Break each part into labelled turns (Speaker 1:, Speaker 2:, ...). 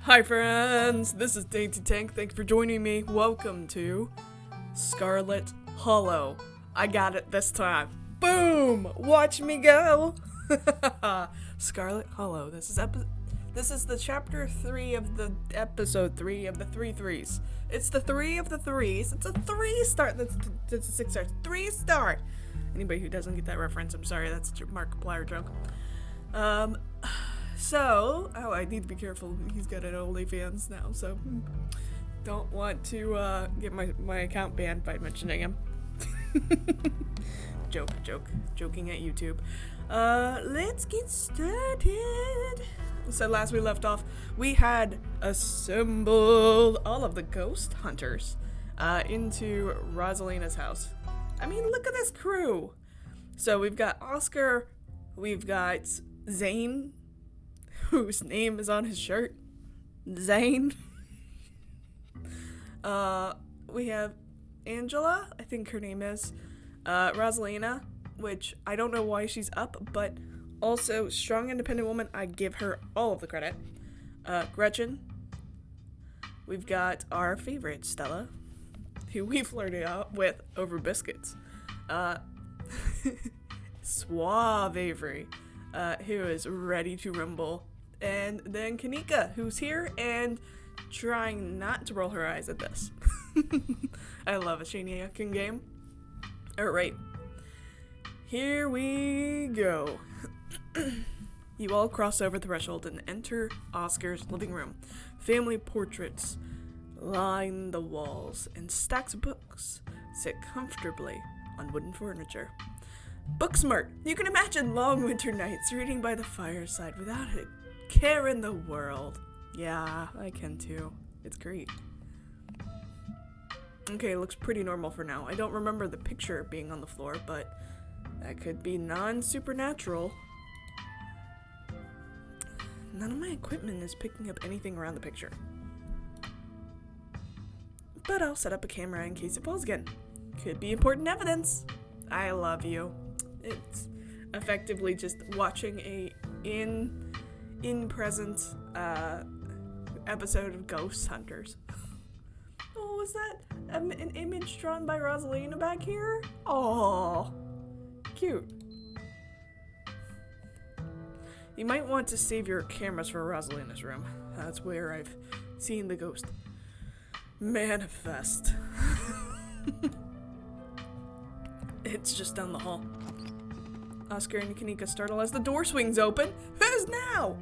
Speaker 1: Hi friends, this is Dainty Tank. Thank you for joining me. Welcome to Scarlet Hollow. I got it this time. Boom! Watch me go! Scarlet Hollow. This is the chapter 3 of the episode 3 of the 3 threes. It's the 3 of the threes. It's a 3-star. That's a 6 stars. 3-star. Anybody who doesn't get that reference, I'm sorry. That's a Markiplier joke. So, I need to be careful. He's got an OnlyFans now, so don't want to get my account banned by mentioning him. Joking at YouTube. Let's get started. So last we left off, we had assembled all of the ghost hunters into Rosalina's house. I mean, look at this crew. So we've got Oscar, we've got Zane, whose name is on his shirt. Zane. We have Angela, I think her name is. Rosalina, which I don't know why she's up, but also strong, independent woman. I give her all of the credit. Gretchen. We've got our favorite, Stella, who we flirted out with over biscuits. Suave Avery, who is ready to rumble. And then Kanika, who's here and trying not to roll her eyes at this. I love a Shaniakin game. Alright. Here we go. You all cross over the threshold and enter Oscar's living room. Family portraits line the walls, and stacks of books sit comfortably on wooden furniture. Booksmart! You can imagine long winter nights reading by the fireside without a care in the world. Yeah, I can too. It's great. Okay, it looks pretty normal for now. I don't remember the picture being on the floor, but that could be non-supernatural. None of my equipment is picking up anything around the picture. But I'll set up a camera in case it falls again. Could be important evidence. I love you. It's effectively just watching a in-present episode of Ghost Hunters. Oh, was that an image drawn by Rosalina back here? Oh, cute. You might want to save your cameras for Rosalina's room. That's where I've seen the ghost manifest. It's just down the hall. Oscar and Kanika startle as the door swings open. Who's now?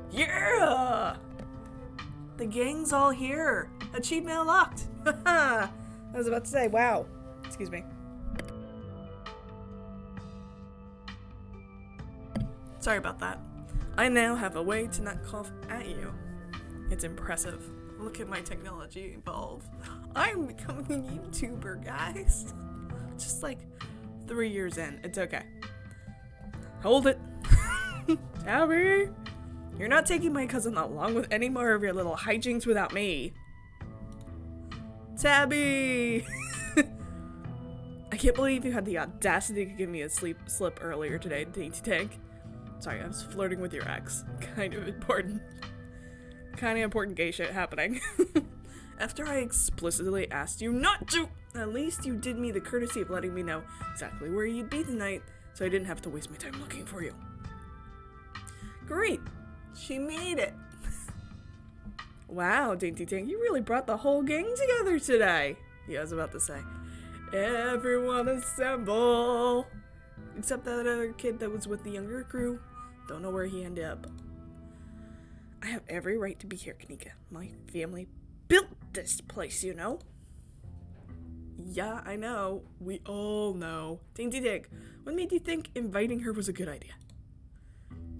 Speaker 1: Yeah! The gang's all here. Achievement unlocked. I was about to say, wow. Excuse me. Sorry about that. I now have a way to not cough at you. It's impressive. Look at my technology evolve. I'm becoming a YouTuber, guys. Just like 3 years in. It's okay. Hold it. Tabby! You're not taking my cousin along with any more of your little hijinks without me. Tabby! I can't believe you had the audacity to give me a slip earlier today, Dainty Tank. Sorry, I was flirting with your ex. Kind of important gay shit happening. After I explicitly asked you not to, at least you did me the courtesy of letting me know exactly where you'd be tonight, so I didn't have to waste my time looking for you. Great! She made it! Wow, Dainty Tank, you really brought the whole gang together today! Yeah, I was about to say. Everyone assemble! Except that other kid that was with the younger crew. Don't know where he ended up. I have every right to be here, Kanika. My family built this place, you know? Yeah, I know. We all know. Dainty Tank, what made you think inviting her was a good idea?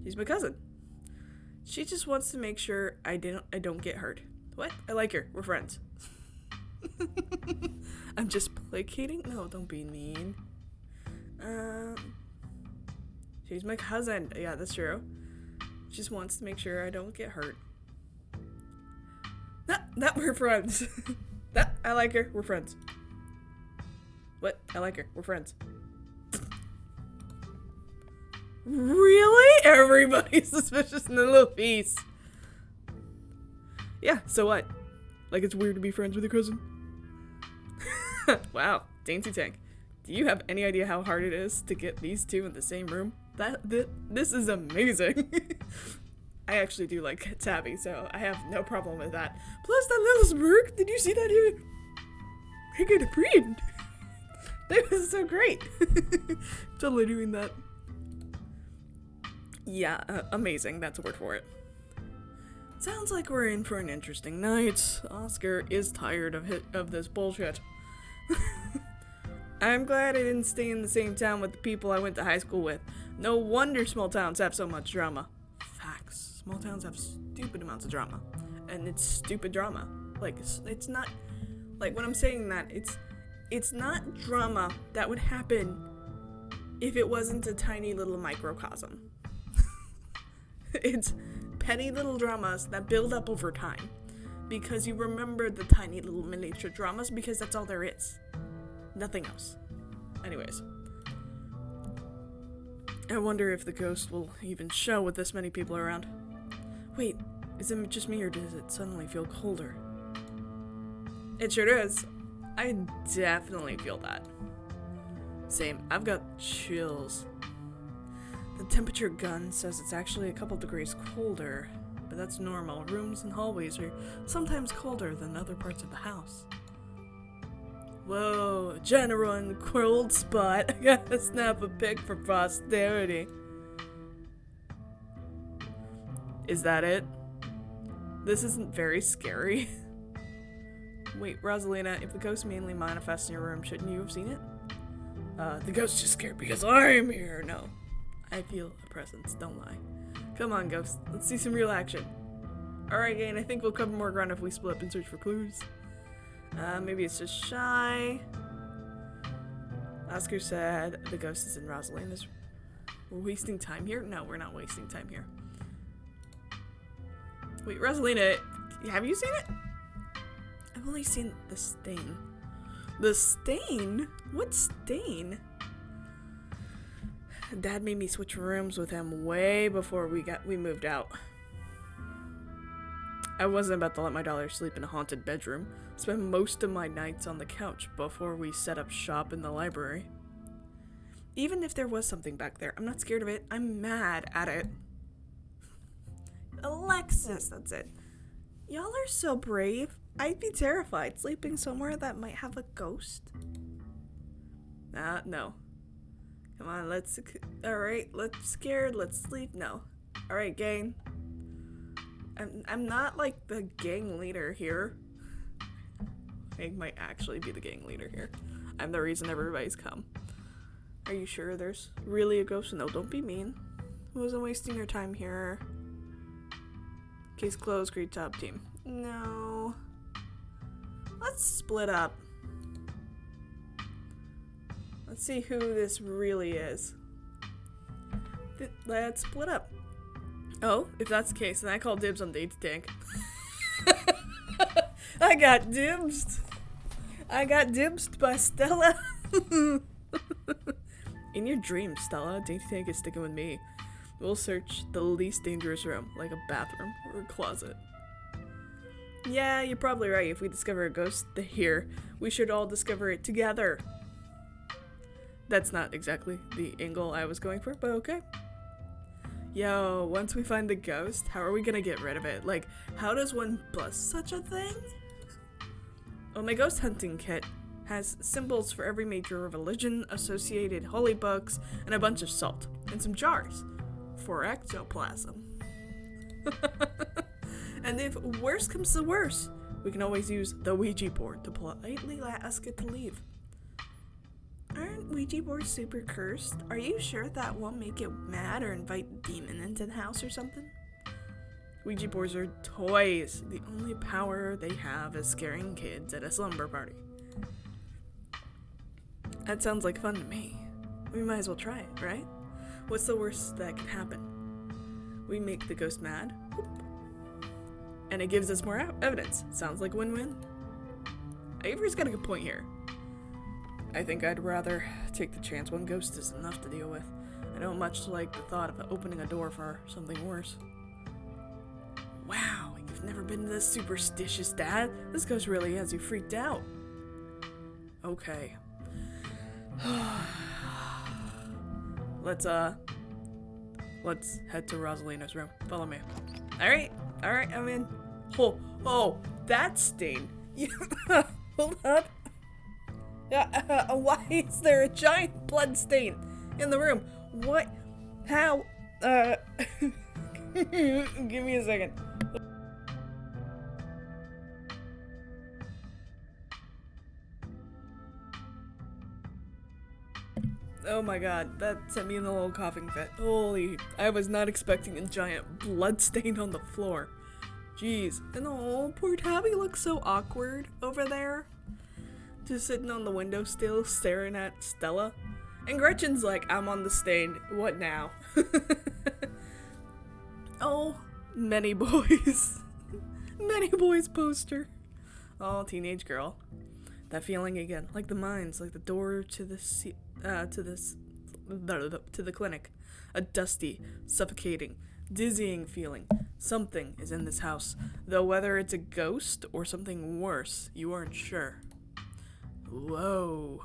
Speaker 1: She's my cousin. She just wants to make sure I don't get hurt. What? I like her. We're friends. I'm just placating? No, don't be mean. She's my cousin. Yeah, that's true. Just wants to make sure I don't get hurt. That we're friends. That I like her. We're friends. What? I like her. We're friends. Really? Everybody's suspicious in the little piece. Yeah, so what? Like it's weird to be friends with your cousin? Wow, Dainty Tank. Do you have any idea how hard it is to get these two in the same room? This is amazing. I actually do like Tabby, so I have no problem with that. Plus that little smirk, did you see that here? I get a friend. That was so great. Totally doing that. Yeah, amazing, that's a word for it. Sounds like we're in for an interesting night. Oscar is tired of this bullshit. I'm glad I didn't stay in the same town with the people I went to high school with. No wonder small towns have so much drama. Facts. Small towns have stupid amounts of drama. And it's stupid drama. Like, it's not... Like, when I'm saying that, it's not drama that would happen if it wasn't a tiny little microcosm. It's petty little dramas that build up over time. Because you remember the tiny little miniature dramas because that's all there is. Nothing else. Anyways. I wonder if the ghost will even show with this many people around. Wait, is it just me or does it suddenly feel colder? It sure does. I definitely feel that. Same, I've got chills. The temperature gun says it's actually a couple degrees colder, but that's normal. Rooms and hallways are sometimes colder than other parts of the house. Whoa, general cold spot. I gotta snap a pic for posterity. Is that it? This isn't very scary. Wait, Rosalina, if the ghost mainly manifests in your room, shouldn't you have seen it? The ghost just scared because I'm here. No. I feel a presence, don't lie. Come on, ghost. Let's see some real action. Alright, gang, I think we'll cover more ground if we split up and search for clues. Maybe it's just shy. Oscar said the ghost is in Rosalina's. We're wasting time here? No, we're not wasting time here. Wait, Rosalina, have you seen it? I've only seen the stain. The stain? What stain? Dad made me switch rooms with him way before we moved out. I wasn't about to let my daughter sleep in a haunted bedroom. Spent most of my nights on the couch before we set up shop in the library. Even if there was something back there, I'm not scared of it. I'm mad at it. Alexis, that's it. Y'all are so brave. I'd be terrified sleeping somewhere that might have a ghost. No. Come on, alright, let's scared, let's sleep. No. Alright, gang. I'm not like the gang leader here. I might actually be the gang leader here. I'm the reason everybody's come. Are you sure there's really a ghost? No, don't be mean. I wasn't wasting your time here. Case closed, great job, team. No. Let's split up. Let's see who this really is. Let's split up. Oh, if that's the case, then I call dibs on Dainty Tank. I got dibs. I got dibs by Stella. In your dreams, Stella, Dainty Tank is sticking with me. We'll search the least dangerous room, like a bathroom or a closet. Yeah, you're probably right. If we discover a ghost here, we should all discover it together. That's not exactly the angle I was going for, but okay. Yo, once we find the ghost, how are we gonna get rid of it? Like, how does one bust such a thing? Well, my ghost hunting kit has symbols for every major religion, associated holy books, and a bunch of salt, and some jars for ectoplasm. And if worse comes to worse, we can always use the Ouija board to politely ask it to leave. Aren't Ouija boards super cursed? Are you sure that won't make it mad or invite a demon into the house or something? Ouija boards are toys. The only power they have is scaring kids at a slumber party. That sounds like fun to me. We might as well try it, right? What's the worst that can happen? We make the ghost mad, whoop, and it gives us more evidence. Sounds like win-win. Avery's got a good point here. I think I'd rather take the chance. One ghost is enough to deal with. I don't much like the thought of opening a door for something worse. Wow, it gives never been this superstitious, Dad. This ghost really has you freaked out. Okay. Let's head to Rosalina's room. Follow me. Alright, I'm in. Oh, that stain. Hold on. Why is there a giant blood stain in the room? What? How? Give me a second. Oh my god, that sent me in a little coughing fit. Holy, I was not expecting a giant blood stain on the floor. Jeez. And oh, poor Tabby looks so awkward over there. Just sitting on the windowsill staring at Stella. And Gretchen's like, I'm on the stain. What now? Oh, many boys. Many boys poster. Oh, teenage girl. That feeling again. Like the mines, like the door to the clinic. A dusty, suffocating, dizzying feeling. Something is in this house. Though whether it's a ghost or something worse, you aren't sure. Whoa.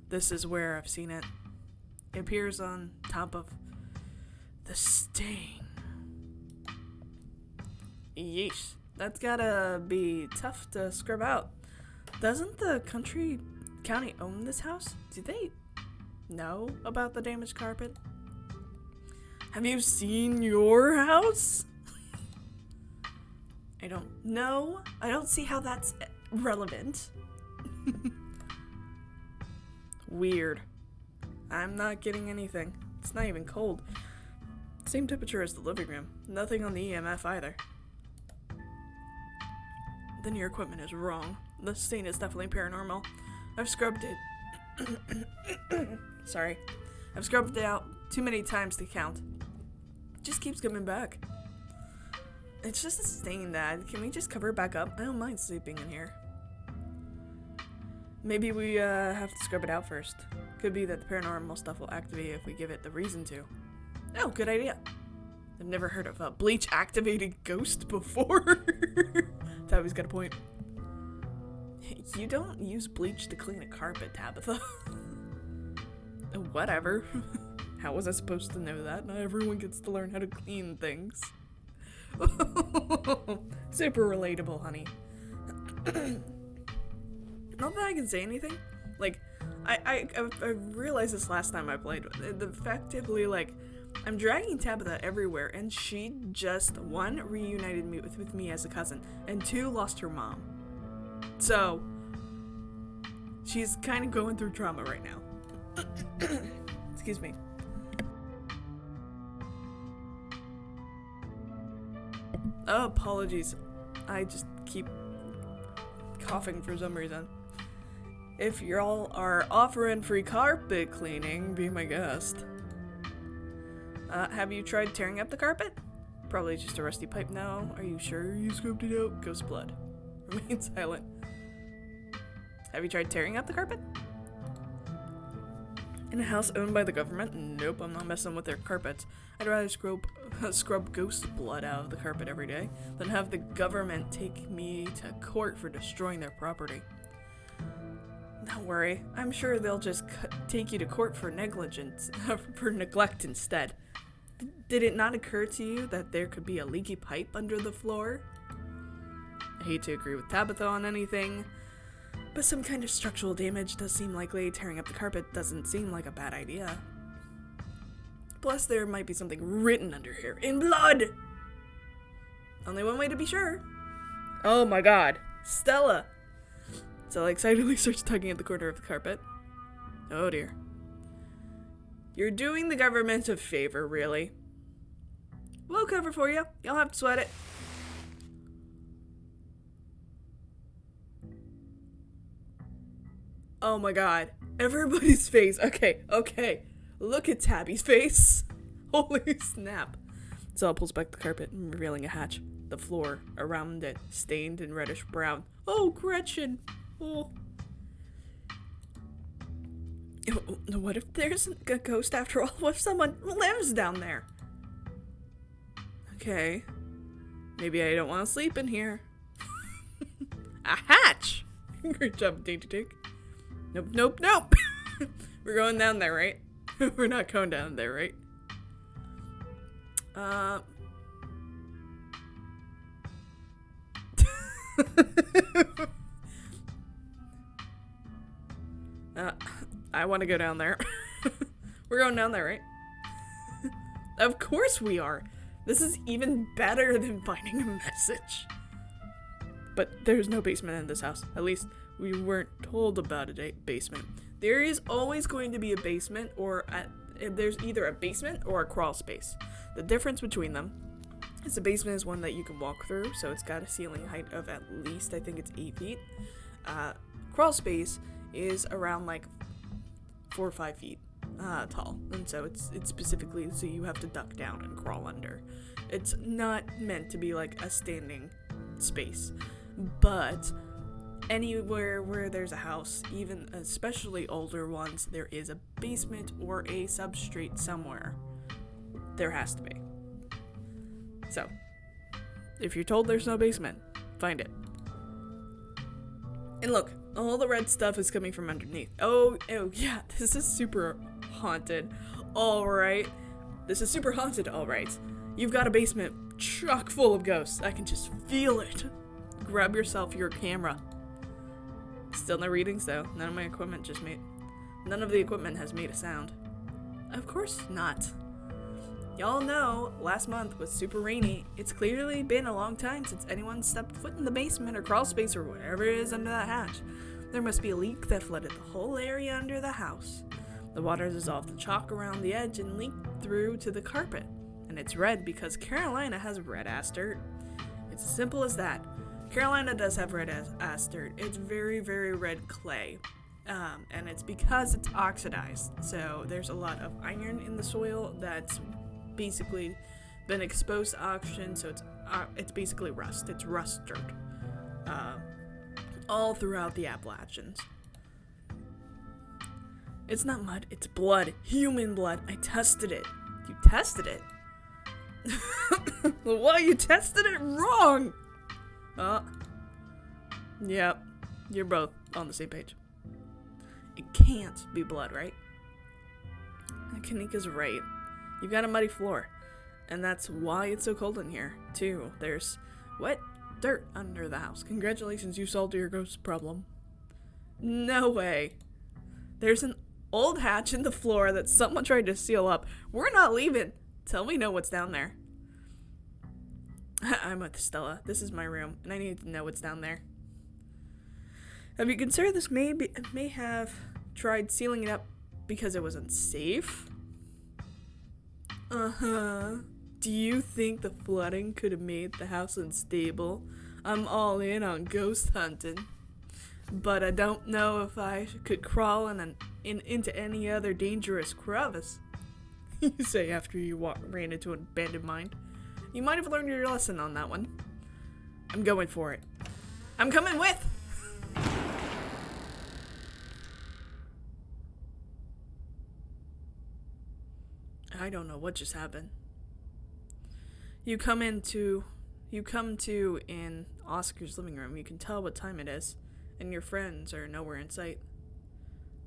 Speaker 1: This is where I've seen it. It appears on top of the stain. Yeesh. That's gotta be tough to scrub out. Doesn't the county own this house? Do they know about the damaged carpet? Have you seen your house? I don't know. I don't see how that's relevant. Weird. I'm not getting anything. It's not even cold. Same temperature as the living room. Nothing on the EMF either. Then your equipment is wrong. The stain is definitely paranormal. I've scrubbed it. Sorry. I've scrubbed it out too many times to count. It just keeps coming back. It's just a stain, Dad. Can we just cover it back up? I don't mind sleeping in here. Maybe we have to scrub it out first. Could be that the paranormal stuff will activate if we give it the reason to. Oh, good idea. I've never heard of a bleach-activated ghost before. Tabby's got a point. You don't use bleach to clean a carpet, Tabitha. Whatever. How was I supposed to know that? Not everyone gets to learn how to clean things. Super relatable, honey. Not that I can say anything. Like, I realized this last time I played. Effectively, like, I'm dragging Tabitha everywhere, and she just, 1, reunited me with me as a cousin, and 2, lost her mom. So, she's kind of going through trauma right now. Excuse me. Oh, apologies. I just keep coughing for some reason. If y'all are offering free carpet cleaning, be my guest. Have you tried tearing up the carpet? Probably just a rusty pipe now. Are you sure you scrubbed it out? Ghost blood. Remain silent. Have you tried tearing up the carpet? In a house owned by the government? Nope, I'm not messing with their carpets. I'd rather scrub ghost blood out of the carpet every day than have the government take me to court for destroying their property. Don't worry, I'm sure they'll just take you to court for negligence, for neglect instead. Did it not occur to you that there could be a leaky pipe under the floor? I hate to agree with Tabitha on anything, but some kind of structural damage does seem likely. Tearing up the carpet doesn't seem like a bad idea. Plus, there might be something written under here, in blood! Only one way to be sure. Oh my god, Stella! Stella excitedly starts tugging at the corner of the carpet. Oh dear. You're doing the government a favor, really. We'll cover for you. You'll have to sweat it. Oh my god. Everybody's face. Okay. Look at Tabby's face. Holy snap. Stella pulls back the carpet, revealing a hatch. The floor around it, stained and reddish brown. Oh, Gretchen. Oh. What if there's a ghost after all? What if someone lives down there? Okay. Maybe I don't want to sleep in here. A hatch! Great job, Dainty Dick. Nope, nope, nope! We're going down there, right? We're not going down there, right? I want to go down there. We're going down there, right? Of course we are. This is even better than finding a message. But there's no basement in this house. At least we weren't told about a basement. There is always going to be a basement, or there's either a basement or a crawl space. The difference between them is the basement is one that you can walk through, so it's got a ceiling height of at least, I think it's 8 feet. Crawl space is around like 4 or 5 feet tall, and so it's specifically so you have to duck down and crawl under. It's not meant to be like a standing space, but anywhere where there's a house, even especially older ones, there is a basement or a substrate somewhere. There has to be. So, if you're told there's no basement, find it. And look, all the red stuff is coming from underneath. Oh yeah, this is super haunted. Alright. This is super haunted, alright. You've got a basement chock full of ghosts. I can just feel it. Grab yourself your camera. Still no readings though. None of the equipment has made a sound. Of course not. Y'all know, last month was super rainy. It's clearly been a long time since anyone stepped foot in the basement or crawl space or whatever it is under that hatch. There must be a leak that flooded the whole area under the house. The water dissolved the chalk around the edge and leaked through to the carpet. And it's red because Carolina has red-ass dirt. It's as simple as that. Carolina does have red-ass dirt. It's very, very red clay. And it's because it's oxidized. So there's a lot of iron in the soil that's basically been exposed to oxygen, so it's basically rust. It's rust dirt. All throughout the Appalachians. It's not mud, it's blood. Human blood. I tested it. You tested it? Well, you tested it wrong! Yep. You're both on the same page. It can't be blood, right? Kanika's right. You've got a muddy floor. And that's why it's so cold in here, too. There's wet dirt under the house. Congratulations, you solved your ghost problem. No way. There's an old hatch in the floor that someone tried to seal up. We're not leaving till we know what's down there. I'm with Stella. This is my room, and I need to know what's down there. Have you considered this may have tried sealing it up because it was unsafe? Uh-huh. Do you think the flooding could have made the house unstable? I'm all in on ghost hunting. But I don't know if I could crawl into any other dangerous crevice. You say after you ran into an abandoned mine. You might have learned your lesson on that one. I'm going for it. I'm coming with! I don't know what just happened. You come to in Oscar's living room. You can tell what time it is, and your friends are nowhere in sight.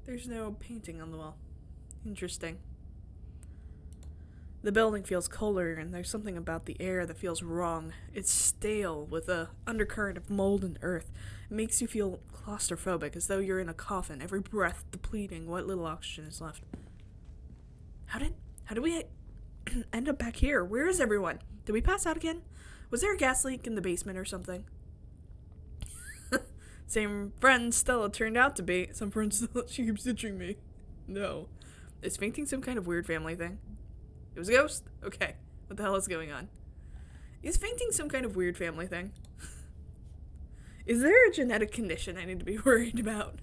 Speaker 1: There's no painting on the wall. Interesting. The building feels colder, and there's something about the air that feels wrong. It's stale, with a undercurrent of mold and earth. It makes you feel claustrophobic, as though you're in a coffin, every breath depleting what little oxygen is left. How did we end up back here? Where is everyone? Did we pass out again? Was there a gas leak in the basement or something? Same friend Stella turned out to be. Some friend Stella, she keeps ditching me. No. Is fainting some kind of weird family thing? It was a ghost? Okay. What the hell is going on? Is fainting some kind of weird family thing? Is there a genetic condition I need to be worried about?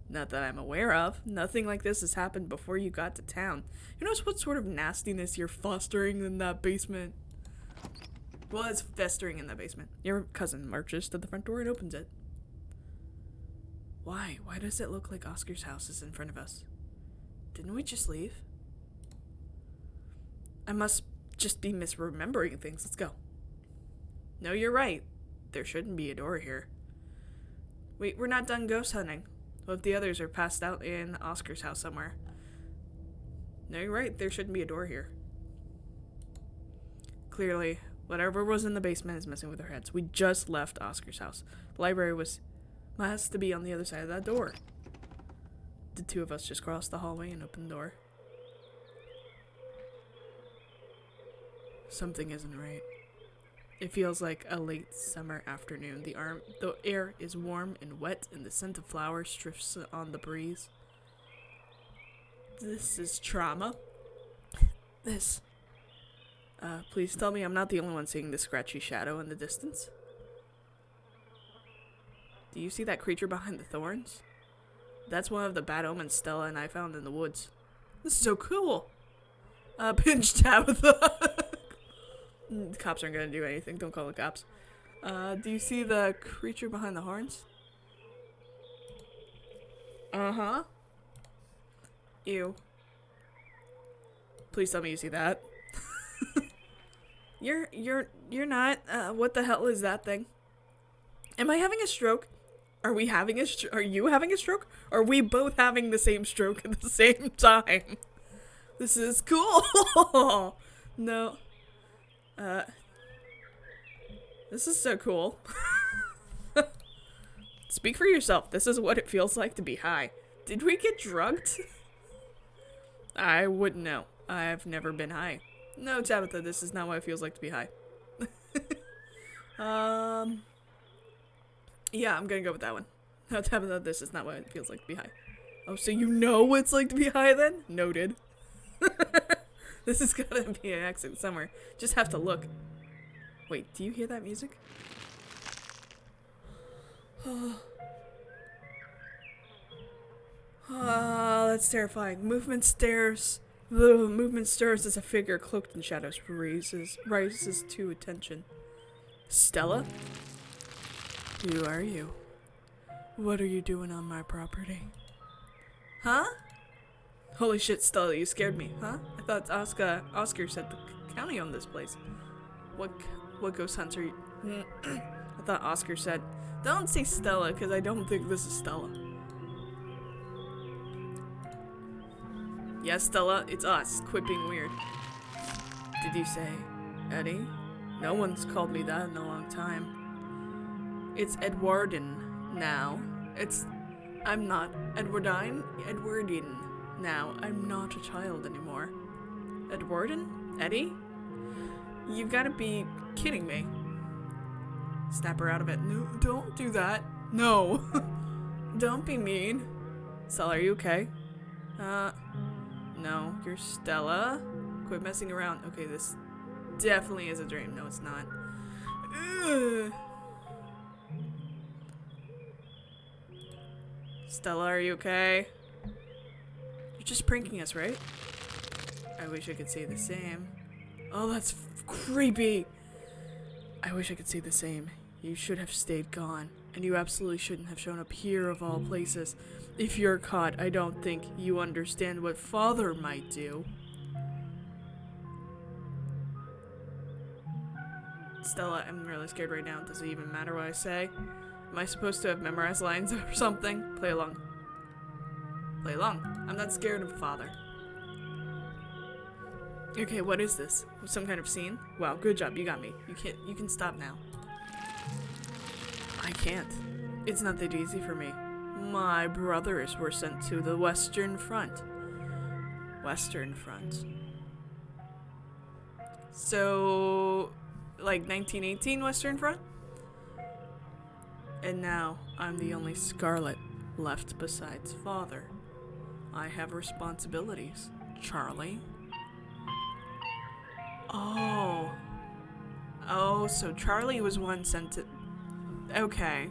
Speaker 1: Not that I'm aware of. Nothing like this has happened before you got to town. Who knows what sort of nastiness you're fostering in that basement? Well, it's festering in that basement. Your cousin marches to the front door and opens it. Why? Why does it look like Oscar's house is in front of us? Didn't we just leave? I must just be misremembering things. Let's go. No, you're right. There shouldn't be a door here. Wait, we're not done ghost hunting. What if the others are passed out in Oscar's house somewhere? No, you're right. There shouldn't be a door here. Clearly, whatever was in the basement is messing with our heads. We just left Oscar's house. The library has to be on the other side of that door. The two of us just crossed the hallway and opened the door. Something isn't right. It feels like a late summer afternoon. The air is warm and wet, and the scent of flowers drifts on the breeze. This is trauma. Please tell me I'm not the only one seeing the scratchy shadow in the distance. Do you see that creature behind the thorns? That's one of the bad omens Stella and I found in the woods. This is so cool. Pinch Tabitha. The cops aren't gonna do anything. Don't call the cops. Do you see the creature behind the horns? Uh-huh. Ew. Please tell me you see that. You're not. What the hell is that thing? Am I having a stroke? Are we having are you having a stroke? Are we both having the same stroke at the same time? This is cool. No. This is so cool. Speak for yourself. This is what it feels like to be high. Did we get drugged? I wouldn't know. I've never been high. No, Tabitha, this is not what it feels like to be high. Yeah, I'm gonna go with that one. No, Tabitha, this is not what it feels like to be high. Oh, so you know what it's like to be high then? Noted. This is gotta be an accident somewhere. Just have to look. Wait, do you hear that music? That's terrifying. Movement stirs. The movement stirs as a figure cloaked in shadows rises to attention. Stella? Who are you? What are you doing on my property? Huh? Holy shit, Stella, you scared me, huh? I thought Oscar said the county owned this place. What ghost hunts are you? I thought Oscar said, don't say Stella, because I don't think this is Stella. Yes, Stella, it's us. Quit being weird. Did you say Eddie? No one's called me that in a long time. It's Edwardin now. I'm not Edwardine now. I'm not a child anymore. Edwardin? Eddie? You've got to be kidding me. Snap her out of it. No, don't do that. No. Don't be mean. Stella, are you okay? No. You're Stella. Quit messing around. Okay, this definitely is a dream. No, it's not. Ugh. Stella, are you okay? You're just pranking us, right? I wish I could say the same. Oh, that's creepy. I wish I could say the same. You should have stayed gone, and you absolutely shouldn't have shown up here of all places. If you're caught, I don't think you understand what Father might do. Stella, I'm really scared right now. Does it even matter what I say? Am I supposed to have memorized lines or something? Play along. Play along. I'm not scared of Father. Okay, what is this? Some kind of scene? Wow, good job, you got me. You can stop now. I can't. It's not that easy for me. My brothers were sent to the Western Front. Western Front. So, like 1918 Western Front? And now, I'm the only Scarlet left besides Father. I have responsibilities, Charlie. Oh. Oh, so Charlie was one sent to... Okay.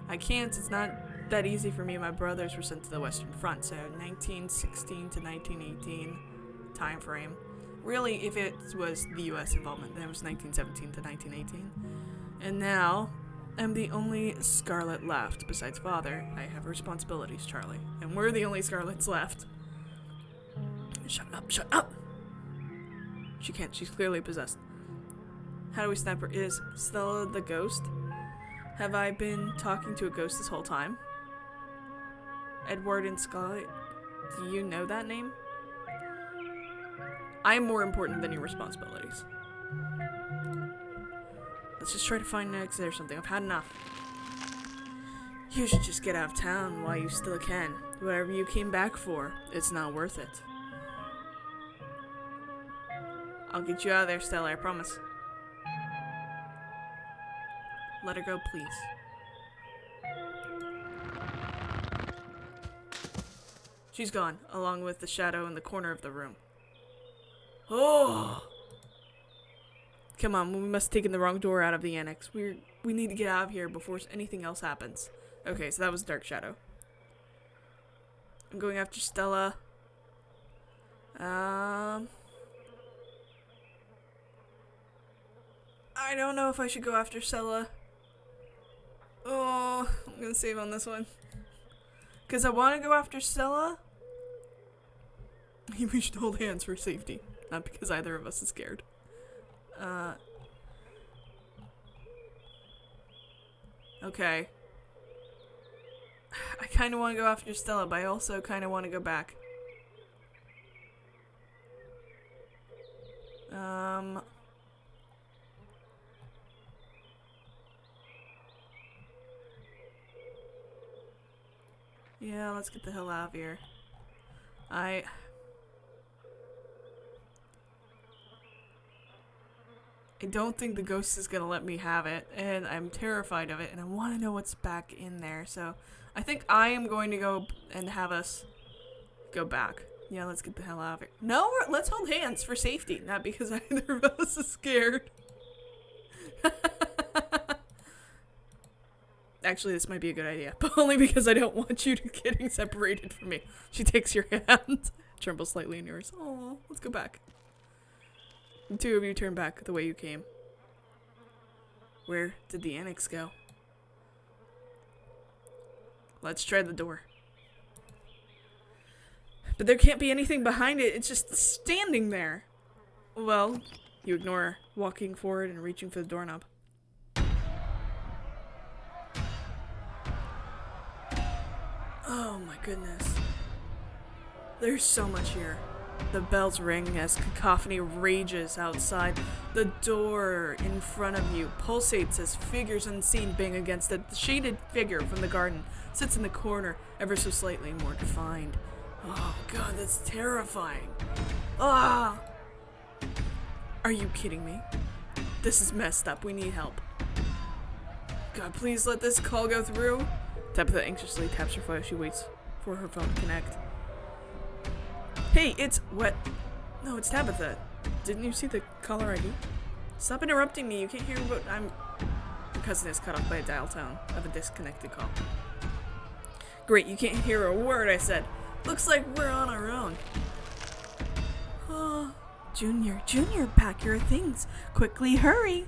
Speaker 1: I can't, it's not that easy for me. My brothers were sent to the Western Front, so 1916 to 1918 time frame. Really, if it was the U.S. involvement, then it was 1917 to 1918. And now, I'm the only Scarlet left besides Father. I have responsibilities, Charlie. And we're the only Scarlets left. Shut up, shut up! She can't. She's clearly possessed. How do we snap her? Is Stella the ghost? Have I been talking to a ghost this whole time? Edward and Scarlet, do you know that name? I am more important than your responsibilities. Let's just try to find an exit or something. I've had enough. You should just get out of town while you still can. Whatever you came back for, it's not worth it. I'll get you out of there, Stella, I promise. Let her go, please. She's gone, along with the shadow in the corner of the room. Oh! Come on, we must have taken the wrong door out of the annex. We need to get out of here before anything else happens. Okay, so that was Dark Shadow. I'm going after Stella. I don't know if I should go after Stella. Oh, I'm gonna save on this one. Because I want to go after Stella. We should hold hands for safety. Not because either of us is scared. Okay. I kind of want to go after Stella, but I also kind of want to go back. Yeah, let's get the hell out of here. I don't think the ghost is gonna let me have it, and I'm terrified of it, and I want to know what's back in there, so I think I am going to go and have us go back. Yeah, let's get the hell out of here. No, let's hold hands for safety, not because either of us is scared. Actually, this might be a good idea, but only because I don't want you to getting separated from me. She takes your hand, trembles slightly in yours. Oh, let's go back. The two of you turn back the way you came. Where did the annex go? Let's try the door. But there can't be anything behind it. It's just standing there. Well, you ignore her, walking forward and reaching for the doorknob. Oh my goodness. There's so much here. The bells ring as cacophony rages outside. The door in front of you pulsates as figures unseen bang against it. The shaded figure from the garden sits in the corner, ever so slightly more defined. Oh god, that's terrifying. Ah! Are you kidding me? This is messed up. We need help. God, please let this call go through. Tabitha anxiously taps her phone as she waits for her phone to connect. Hey, it's what? No, it's Tabitha. Didn't you see the caller ID? Stop interrupting me. You can't hear what I'm... Your cousin is cut off by a dial tone of a disconnected call. Great, you can't hear a word I said. Looks like we're on our own. Oh, Junior, pack your things. Quickly, hurry.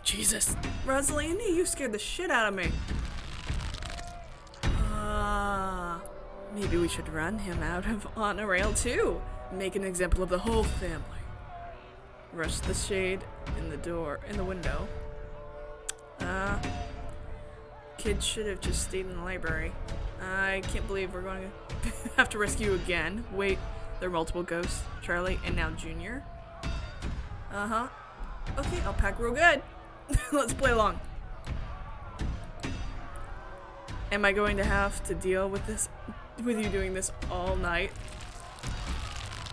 Speaker 1: Jesus. Rosalinda, you scared the shit out of me. Maybe we should run him out of on a rail too. Make an example of the whole family. Rush the shade in the window. Kids should have just stayed in the library. I can't believe we're going to have to rescue you again. Wait, there are multiple ghosts. Charlie and now Junior. Okay, I'll pack real good. Let's play along. Am I going to have to deal with this, with you doing this all night?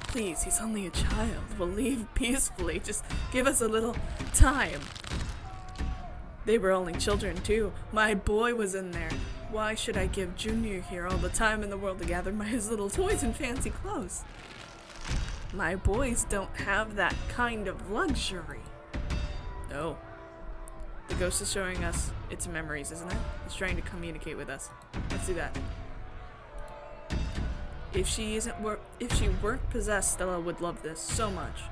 Speaker 1: Please, he's only a child. We'll leave peacefully. Just give us a little time. They were only children too. My boy was in there. Why should I give Junior here all the time in the world to gather his little toys and fancy clothes? My boys don't have that kind of luxury. No. The ghost is showing us its memories, isn't it? It's trying to communicate with us. Let's do that. If she weren't possessed, Stella would love this so much.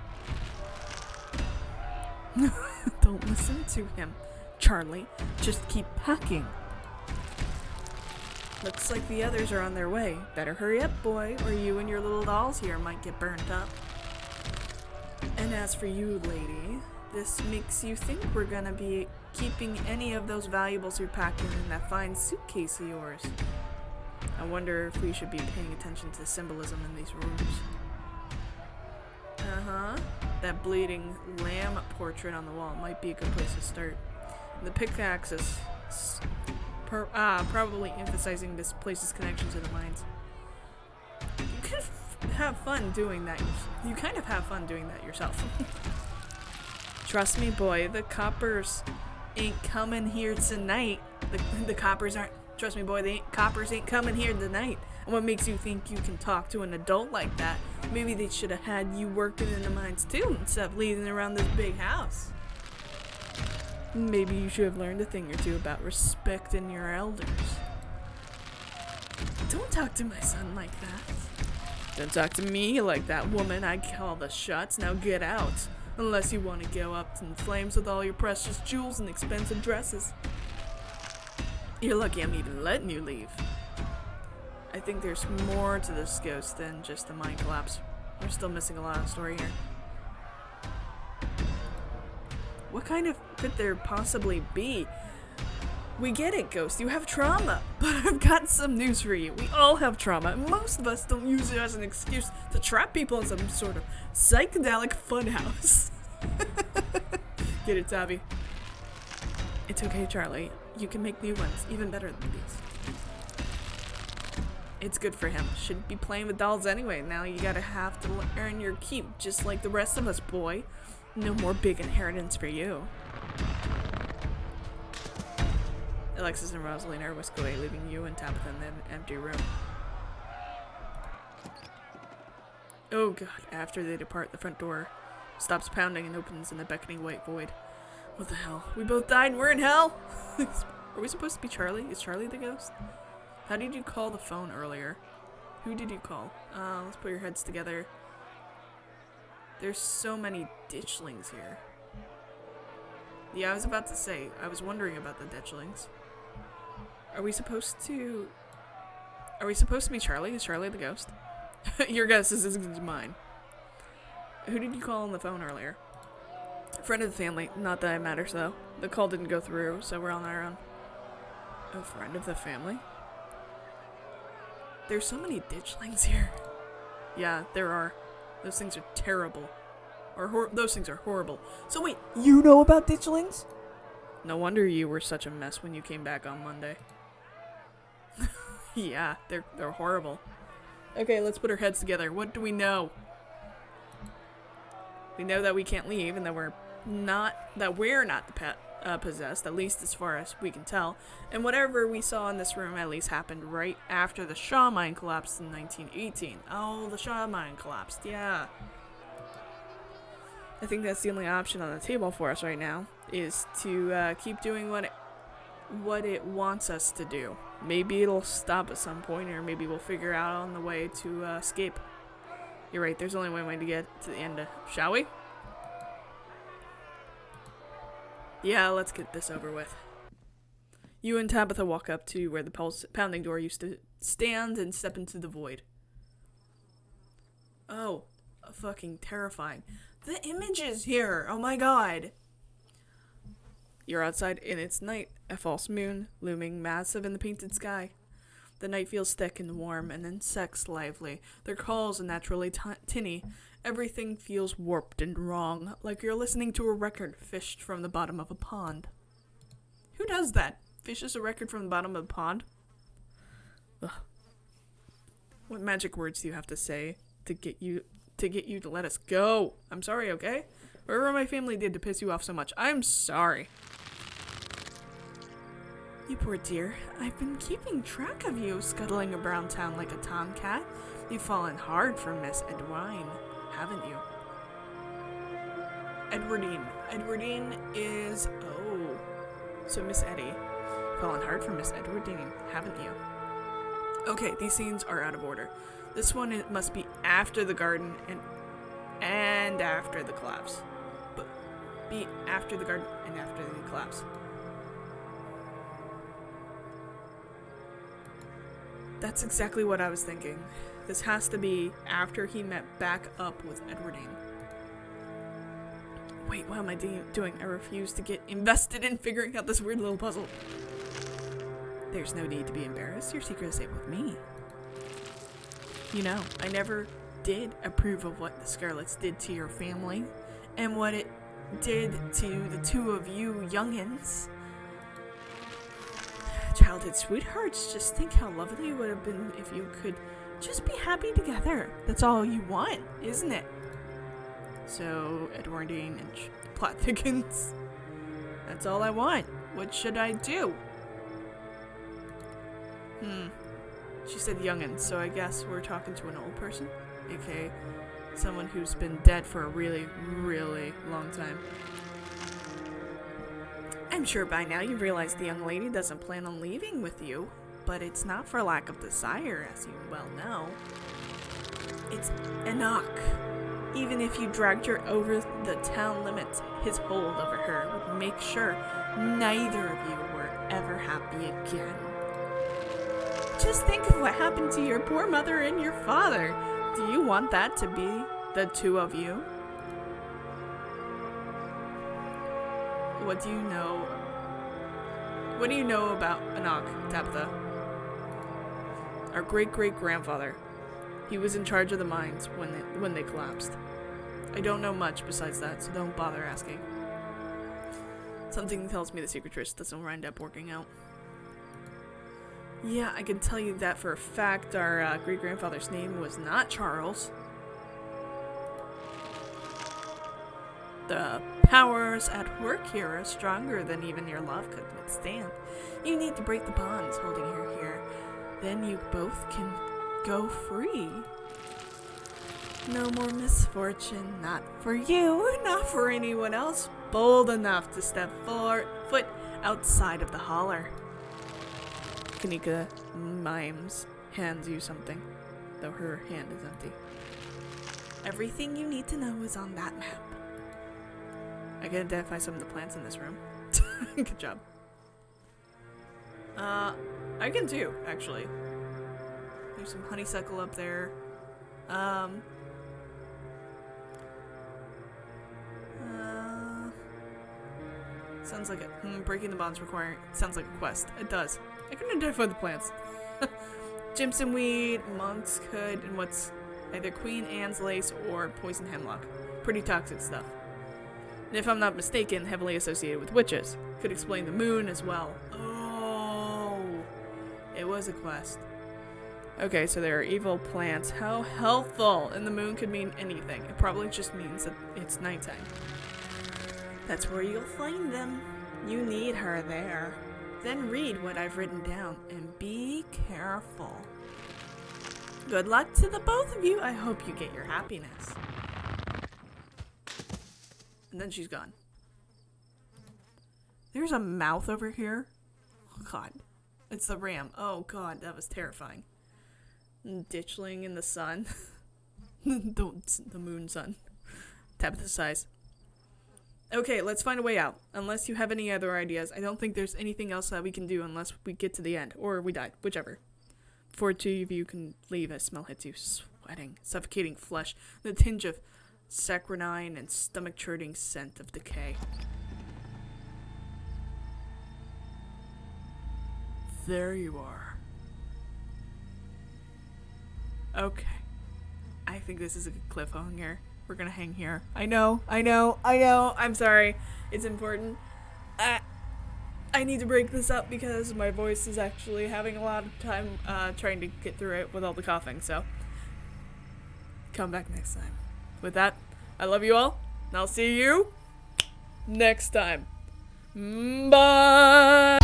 Speaker 1: Don't listen to him, Charlie. Just keep packing. Looks like the others are on their way. Better hurry up, boy, or you and your little dolls here might get burnt up. And as for you, lady, this makes you think we're gonna be keeping any of those valuables you're packing in that fine suitcase of yours. I wonder if we should be paying attention to the symbolism in these rooms. Uh-huh. That bleeding lamb portrait on the wall might be a good place to start. The pickaxe is probably emphasizing this place's connection to the mines. You kind of have fun doing that. You kind of have fun doing that yourself. Trust me, boy, the coppers ain't coming here tonight. The coppers aren't. Trust me, boy, the coppers ain't coming here tonight. And what makes you think you can talk to an adult like that? Maybe they should have had you working in the mines too, instead of leading around this big house. Maybe you should have learned a thing or two about respecting your elders. Don't talk to my son like that. Don't talk to me like that, woman. I call the shots. Now get out. Unless you want to go up in flames with all your precious jewels and expensive dresses. You're lucky I'm even letting you leave. I think there's more to this ghost than just the mine collapse. We're still missing a lot of story here. What kind of could there possibly be? We get it, Ghost. You have trauma. But I've got some news for you. We all have trauma, and most of us don't use it as an excuse to trap people in some sort of psychedelic funhouse. Get it, Tabby? It's okay, Charlie. You can make new ones, even better than these. It's good for him. Shouldn't be playing with dolls anyway. Now you gotta have to earn your keep, just like the rest of us, boy. No more big inheritance for you. Alexis and Rosalina are whisked away, leaving you and Tabitha in the empty room. Oh god, after they depart, the front door stops pounding and opens in a beckoning white void. What the hell? We both died and we're in hell? Are we supposed to be Charlie? Is Charlie the ghost? How did you call the phone earlier? Who did you call? Let's put your heads together. There's so many ditchlings here. Yeah, I was about to say, I was wondering about the ditchlings. Are we supposed to be Charlie? Is Charlie the ghost? Your guess is as good as mine. Who did you call on the phone earlier? Friend of the family. Not that it matters though. The call didn't go through, so we're on our own. A friend of the family? There's so many ditchlings here. Yeah, there are. Those things are terrible. Or those things are horrible. So wait, you know about ditchlings? No wonder you were such a mess when you came back on Monday. Yeah, they're horrible. Okay, let's put our heads together. What do we know? We know that we can't leave and that we're not possessed, at least as far as we can tell. And whatever we saw in this room at least happened right after the Shaw mine collapsed in 1918. Oh, the Shaw mine collapsed, yeah. I think that's the only option on the table for us right now, is to keep doing what it wants us to do. Maybe it'll stop at some point, or maybe we'll figure out on the way to escape. You're right, there's only one way to get to the end. Shall we? Yeah, let's get this over with. You and Tabitha walk up to where the pounding door used to stand and step into the void. Oh, fucking terrifying. The images here! Oh my god! You're outside and it's night, a false moon looming massive in the painted sky. The night feels thick and warm, and insects lively. Their calls are naturally tinny. Everything feels warped and wrong, like you're listening to a record fished from the bottom of a pond. Who does that? Fishes a record from the bottom of a pond? Ugh. What magic words do you have to say to get you to let us go? I'm sorry, okay? Whatever my family did to piss you off so much, I'm sorry. You poor dear. I've been keeping track of you, scuttling around town like a tomcat. You've fallen hard for Miss Edwine, haven't you? Edwardine. Edwardine is... Oh. So Miss Eddie. Fallen hard for Miss Edwardine, haven't you? Okay, these scenes are out of order. This one, it must be after the garden and after the collapse. But be after the garden and after the collapse. That's exactly what I was thinking. This has to be after he met back up with Edwardine. Wait, what am I doing? I refuse to get invested in figuring out this weird little puzzle. There's no need to be embarrassed. Your secret is safe with me. You know, I never did approve of what the Scarlets did to your family and what it did to the two of you youngins. Childhood sweethearts, just think how lovely it would have been if you could just be happy together. That's all you want, isn't it? So, Edwardine and plot thickens. That's all I want. What should I do? She said youngin, so I guess we're talking to an old person? AKA someone who's been dead for a really, really long time. I'm sure by now you've realized the young lady doesn't plan on leaving with you, but it's not for lack of desire, as you well know. It's Enoch. Even if you dragged her over the town limits, his hold over her would make sure neither of you were ever happy again. Just think of what happened to your poor mother and your father. Do you want that to be the two of you? What do you know? What do you know about Enoch, Tabitha? Our great-great-grandfather. He was in charge of the mines when they collapsed. I don't know much besides that, so don't bother asking. Something tells me the secretress doesn't wind up working out. Yeah, I can tell you that for a fact. Our great-grandfather's name was not Charles. The powers at work here are stronger than even your love could withstand. You need to break the bonds holding her here. Then you both can go free. No more misfortune, not for you, not for anyone else bold enough to step foot outside of the holler. Kanika mimes, hands you something, though her hand is empty. Everything you need to know is on that map. I can identify some of the plants in this room. Good job. I can too, actually. There's some honeysuckle up there. Sounds like it. Breaking the bonds requiring. Sounds like a quest. It does. I can identify the plants. Jimson weed, monk's hood, and what's either Queen Anne's lace or poison hemlock. Pretty toxic stuff. And if I'm not mistaken, heavily associated with witches. Could explain the moon as well. Oh, it was a quest. Okay, so there are evil plants. How helpful! And the moon could mean anything. It probably just means that it's nighttime. That's where you'll find them. You need her there. Then read what I've written down and be careful. Good luck to the both of you. I hope you get your happiness. And then she's gone. There's a mouth over here. Oh, God. It's the ram. Oh, God. That was terrifying. Ditchling in the sun. the moon sun. Tabitha sighs. Okay, let's find a way out. Unless you have any other ideas, I don't think there's anything else that we can do unless we get to the end. Or we die. Whichever. Before two of you can leave, a smell hits you. Sweating. Suffocating flesh. The tinge of saccharine and stomach-churning scent of decay. There you are. Okay. I think this is a good cliffhanger. We're gonna hang here. I know. I'm sorry. It's important. I need to break this up because my voice is actually having a lot of time trying to get through it with all the coughing, so come back next time. With that, I love you all, and I'll see you next time. Bye!